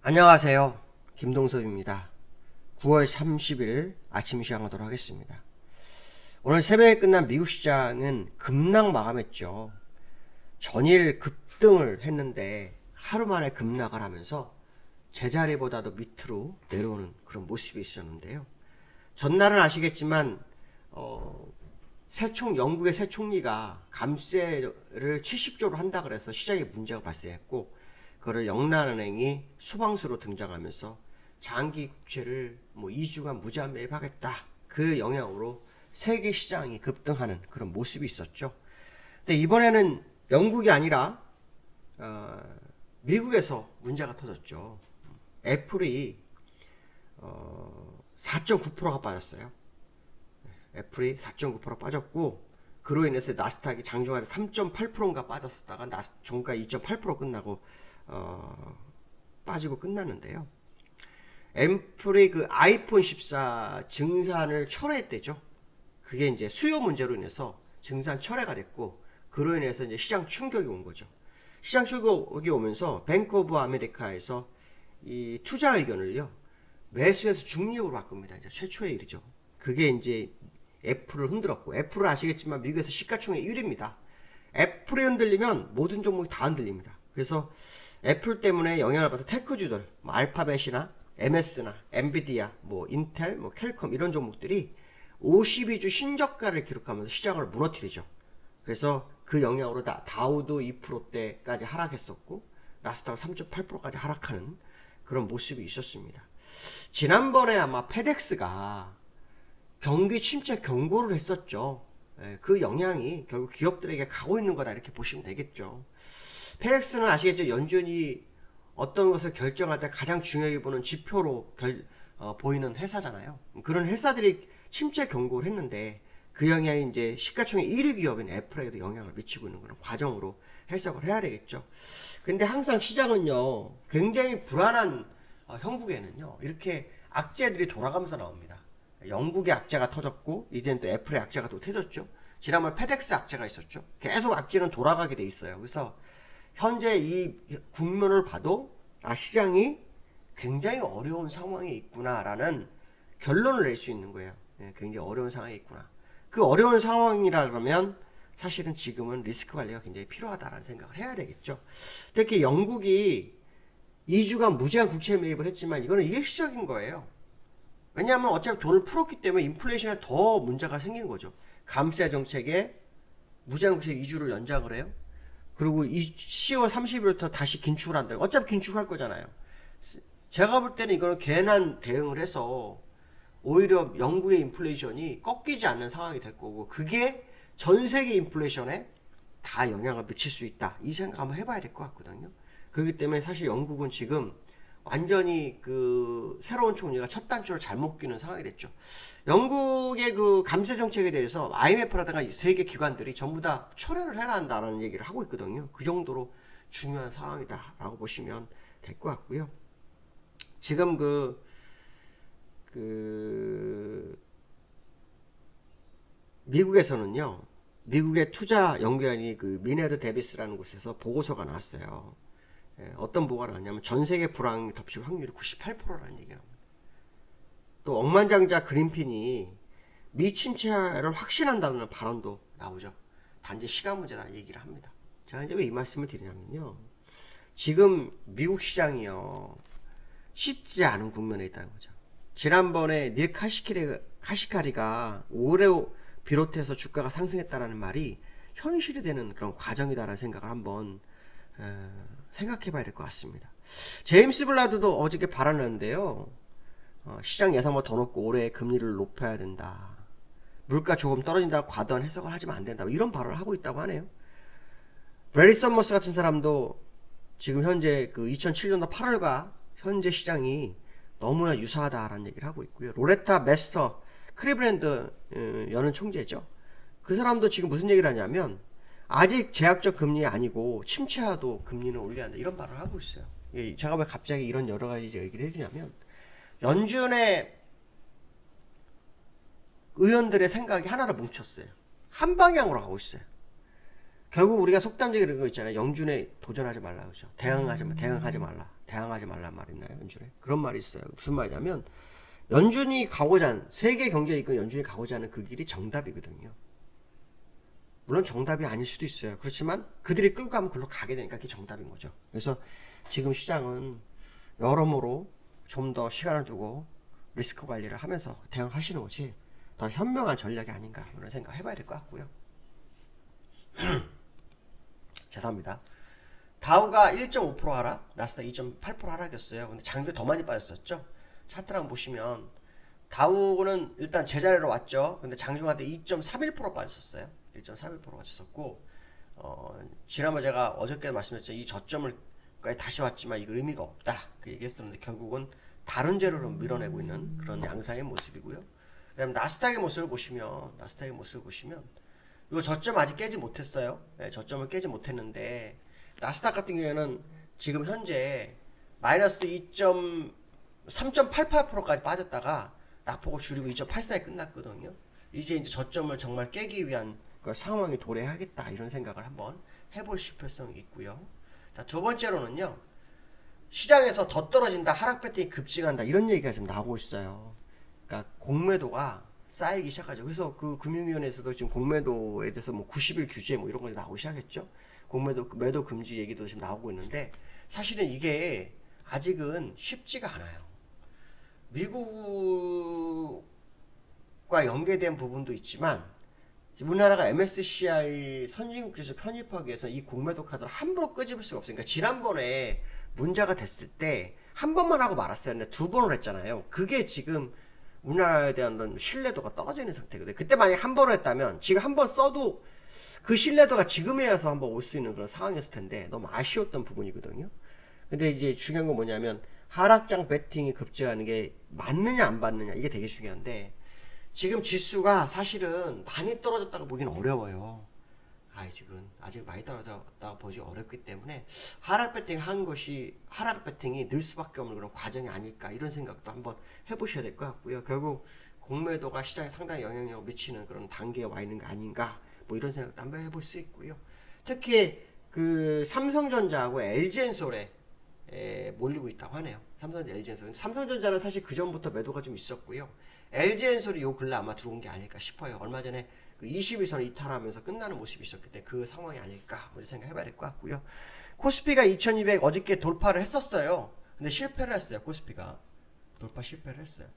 안녕하세요. 김동섭입니다. 9월 30일 아침 시작하도록 하겠습니다. 오늘 새벽에 끝난 미국 시장은 급락 마감했죠. 전일 급등을 했는데 하루 만에 급락을 하면서 제자리보다도 밑으로 내려오는 그런 모습이 있었는데요. 전날은 아시겠지만 영국의 새 총리가 감세를 70조로 한다 그래서 시장에 문제가 발생했고, 그거를 영란은행이 소방수로 등장하면서 장기 국채를 2주간 무제한 매입하겠다. 그 영향으로 세계 시장이 급등하는 그런 모습이 있었죠. 근데 이번에는 영국이 아니라 미국에서 문제가 터졌죠. 애플이 4.9%가 빠졌어요. 애플이 4.9% 빠졌고, 그로 인해서 나스닥이 장중에 3.8%인가 빠졌다가 종가 2.8% 끝나고 빠지고 끝났는데요. 애플이 그 아이폰 14 증산을 철회했대죠. 그게 이제 수요 문제로 인해서 증산 철회가 됐고, 그로 인해서 이제 시장 충격이 온 거죠. 시장 충격이 오면서 뱅크 오브 아메리카에서 이 투자 의견을요, 매수에서 중립으로 바꿉니다. 이제 최초의 일이죠. 그게 이제 애플을 흔들었고, 애플은 아시겠지만 미국에서 시가총액 1위입니다. 애플이 흔들리면 모든 종목이 다 흔들립니다. 그래서 애플 때문에 영향을 받아서 테크주들, 알파벳이나 MS나 엔비디아, 인텔, 캘컴 이런 종목들이 52주 신저가를 기록하면서 시장을 무너뜨리죠. 그래서 그 영향으로 다우도 2%대까지 하락했었고, 나스닥 3.8%까지 하락하는 그런 모습이 있었습니다. 지난번에 아마 페덱스가 경기 침체 경고를 했었죠. 그 영향이 결국 기업들에게 가고 있는 거다, 이렇게 보시면 되겠죠. 페덱스는 아시겠죠? 연준이 어떤 것을 결정할 때 가장 중요하게 보는 지표로 보이는 회사잖아요. 그런 회사들이 침체 경고를 했는데, 그 영향이 이제 시가총액 1위 기업인 애플에도 영향을 미치고 있는 그런 과정으로 해석을 해야 되겠죠. 근데 항상 시장은요, 굉장히 불안한 형국에는요, 이렇게 악재들이 돌아가면서 나옵니다. 영국의 악재가 터졌고, 이제는 또 애플의 악재가 또 터졌죠. 지난번 페덱스 악재가 있었죠. 계속 악재는 돌아가게 돼 있어요. 그래서 현재 이 국면을 봐도 시장이 굉장히 어려운 상황에 있구나라는 결론을 낼 수 있는 거예요. 굉장히 어려운 상황에 있구나. 그 어려운 상황이라 그러면 사실은 지금은 리스크 관리가 굉장히 필요하다라는 생각을 해야 되겠죠. 특히 영국이 2주간 무제한 국채 매입을 했지만 이거는 일시적인 거예요. 왜냐하면 어차피 돈을 풀었기 때문에 인플레이션에 더 문제가 생기는 거죠. 감세 정책에 무제한 국채 2주를 연장을 해요. 그리고 10월 30일부터 다시 긴축을 한다. 어차피 긴축할 거잖아요. 제가 볼 때는 이거는 괜한 대응을 해서 오히려 영국의 인플레이션이 꺾이지 않는 상황이 될 거고, 그게 전 세계 인플레이션에 다 영향을 미칠 수 있다, 이 생각 한번 해봐야 될 것 같거든요. 그렇기 때문에 사실 영국은 지금 완전히 그 새로운 총리가 첫 단추를 잘못 끼는 상황이 됐죠. 영국의 그 감세 정책에 대해서 IMF라든가 세계 기관들이 전부 다 철회를 해야 한다는 얘기를 하고 있거든요. 그 정도로 중요한 상황이다라고 보시면 될 것 같고요. 지금 미국에서는요, 미국의 투자 연구원이 그 미네드 데비스라는 곳에서 보고서가 나왔어요. 어떤 보고가 나왔냐면 전 세계 불황 덮칠 확률이 98%라는 얘기가 나옵니다. 또 억만장자 그린핀이 미 침체를 확신한다는 발언도 나오죠. 단지 시간 문제다 얘기를 합니다. 제가 이제 왜 이 말씀을 드리냐면요, 지금 미국 시장이요, 쉽지 않은 국면에 있다는 거죠. 지난번에 닐 카시카리가 올해 비롯해서 주가가 상승했다라는 말이 현실이 되는 그런 과정이다라는 생각을 한번 생각해 봐야 될 것 같습니다. 제임스 블라드도 어저께 발언했는데요, 시장 예상보다 더 높고 올해 금리를 높여야 된다, 물가 조금 떨어진다고 과도한 해석을 하지만 안 된다, 이런 발언을 하고 있다고 하네요. 브래리 서머스 같은 사람도 지금 현재 그 2007년도 8월과 현재 시장이 너무나 유사하다라는 얘기를 하고 있고요. 로레타 메스터 크리브랜드 여는 총재죠. 그 사람도 지금 무슨 얘기를 하냐면, 아직 제약적 금리 아니고 침체하도 금리는 올려야 한다, 이런 말을 하고 있어요. 제가 왜 갑자기 이런 여러 가지 얘기를 해주냐면, 연준의 의원들의 생각이 하나로 뭉쳤어요. 한 방향으로 가고 있어요. 결국 우리가 속담적인 그런 거 있잖아요. 영준에 도전하지 말라 그러죠. 대항하지 말란 말 있나요? 연준에 그런 말이 있어요. 무슨 말이냐면 연준이 가고자 하는 세계 경제를 이끈 연준이 가고자 하는 그 길이 정답이거든요. 물론 정답이 아닐 수도 있어요. 그렇지만 그들이 끌고 가면 그걸로 가게 되니까 그게 정답인 거죠. 그래서 지금 시장은 여러모로 좀 더 시간을 두고 리스크 관리를 하면서 대응하시는 것이 더 현명한 전략이 아닌가 이런 생각 해봐야 될 것 같고요. 죄송합니다. 다우가 1.5% 하락, 나스닥 2.8% 하락이었어요. 근데 장중에 더 많이 빠졌었죠. 차트랑 보시면 다우는 일단 제자리로 왔죠. 근데 장중한테 2.31% 빠졌었어요. 1.31% 빠졌었고 지난번에 제가 어저께 말씀드렸죠. 이 저점을까지 다시 왔지만 이거 의미가 없다. 그 얘기했었는데 결국은 다른 재료로 밀어내고 있는 그런 양상의 모습이고요. 그다음 나스닥의 모습을 보시면 이거 저점 아직 깨지 못했어요. 네, 저점을 깨지 못했는데 나스닥 같은 경우에는 지금 현재 마이너스 3.88%까지 빠졌다가 낙폭을 줄이고 2.84에 끝났거든요. 이제 저점을 정말 깨기 위한 그 상황이 도래하겠다 이런 생각을 한번 해보실 필요성이 있고요. 자, 두 번째로는요. 시장에서 더 떨어진다, 하락 패턴이 급증한다 이런 얘기가 좀 나오고 있어요. 그러니까 공매도가 쌓이기 시작하죠. 그래서 그 금융위원회에서도 지금 공매도에 대해서 뭐 90일 규제 뭐 이런 거 나오기 시작했죠. 매도 금지 얘기도 지금 나오고 있는데 사실은 이게 아직은 쉽지가 않아요. 미국과 연계된 부분도 있지만 우리나라가 MSCI 선진국 지수 편입하기 위해서 이 공매도 카드를 함부로 끄집을 수가 없으니까 지난번에 문제가 됐을 때 한 번만 하고 말았어요. 근데 두 번을 했잖아요. 그게 지금 우리나라에 대한 신뢰도가 떨어져 있는 상태거든요. 그때 만약에 한 번을 했다면 지금 한 번 써도 그 신뢰도가 지금에 와서 한번 올 수 있는 그런 상황이었을 텐데 너무 아쉬웠던 부분이거든요. 근데 이제 중요한 건 뭐냐면 하락장 베팅이 급증하는 게 맞느냐 안 맞느냐 이게 되게 중요한데 지금 지수가 사실은 많이 떨어졌다고 보기는 어려워요. 지금 아직 많이 떨어졌다고 보기 어렵기 때문에 하락 베팅이 늘 수밖에 없는 그런 과정이 아닐까 이런 생각도 한번 해보셔야 될 것 같고요. 결국 공매도가 시장에 상당히 영향력을 미치는 그런 단계에 와 있는 거 아닌가 뭐 이런 생각도 한번 해볼 수 있고요. 특히 그 삼성전자하고 LG엔솔에 몰리고 있다고 하네요. 삼성전자는 사실 그 전부터 매도가 좀 있었고요. LG엔솔이 요 근래 아마 들어온 게 아닐까 싶어요. 얼마 전에 그 22선 이탈하면서 끝나는 모습이 있었기 때문에 그 상황이 아닐까 우리 생각해봐야 될 것 같고요. 코스피가 2200 어저께 돌파를 했었어요. 근데 실패를 했어요. 코스피가 돌파 실패를 했어요.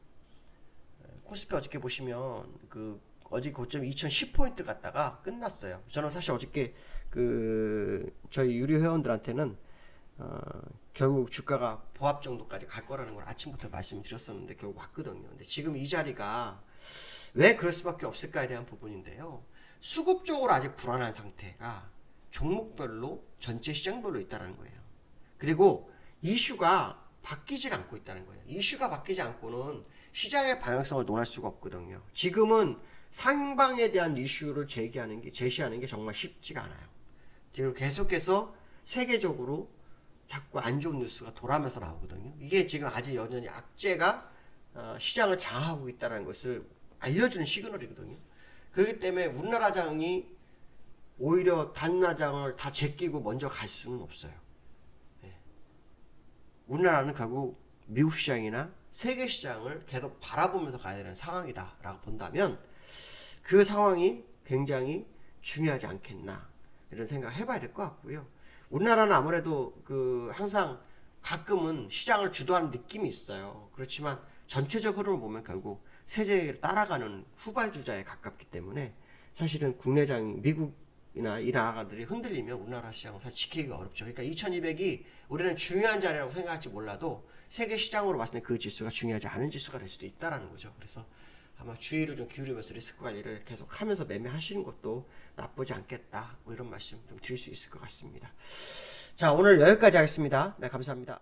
코스피 어저께 보시면 그 어제 고점이 2010포인트 갔다가 끝났어요. 저는 사실 어저께 그 저희 유료 회원들한테는 결국 주가가 보합 정도까지 갈 거라는 걸 아침부터 말씀드렸었는데 결국 왔거든요. 근데 지금 이 자리가 왜 그럴 수밖에 없을까에 대한 부분인데요. 수급적으로 아직 불안한 상태가 종목별로 전체 시장별로 있다는 거예요. 그리고 이슈가 바뀌질 않고 있다는 거예요. 이슈가 바뀌지 않고는 시장의 방향성을 논할 수가 없거든요. 지금은 상방에 대한 이슈를 제시하는 게 정말 쉽지가 않아요. 지금 계속해서 세계적으로 자꾸 안 좋은 뉴스가 돌아오면서 나오거든요. 이게 지금 아직 여전히 악재가 시장을 장악하고 있다는 것을 알려주는 시그널이거든요. 그렇기 때문에 우리나라장이 오히려 단나장을 다 제끼고 먼저 갈 수는 없어요. 우리나라는 결국 미국 시장이나 세계 시장을 계속 바라보면서 가야 되는 상황이다라고 본다면 그 상황이 굉장히 중요하지 않겠나 이런 생각 해봐야 될 것 같고요. 우리나라는 아무래도 그 항상 가끔은 시장을 주도하는 느낌이 있어요. 그렇지만 전체적 흐름을 보면 결국 세계를 따라가는 후발주자에 가깝기 때문에 사실은 국내장 미국이나 이 나라들이 흔들리면 우리나라 시장은 사실 지키기가 어렵죠. 그러니까 2200이 우리는 중요한 자리라고 생각할지 몰라도 세계 시장으로 봤을 때 그 지수가 중요하지 않은 지수가 될 수도 있다라는 거죠. 그래서 아마 주의를 좀 기울이면서 리스크 관리를 계속 하면서 매매하시는 것도 나쁘지 않겠다. 뭐 이런 말씀 좀 드릴 수 있을 것 같습니다. 자, 오늘 여기까지 하겠습니다. 네, 감사합니다.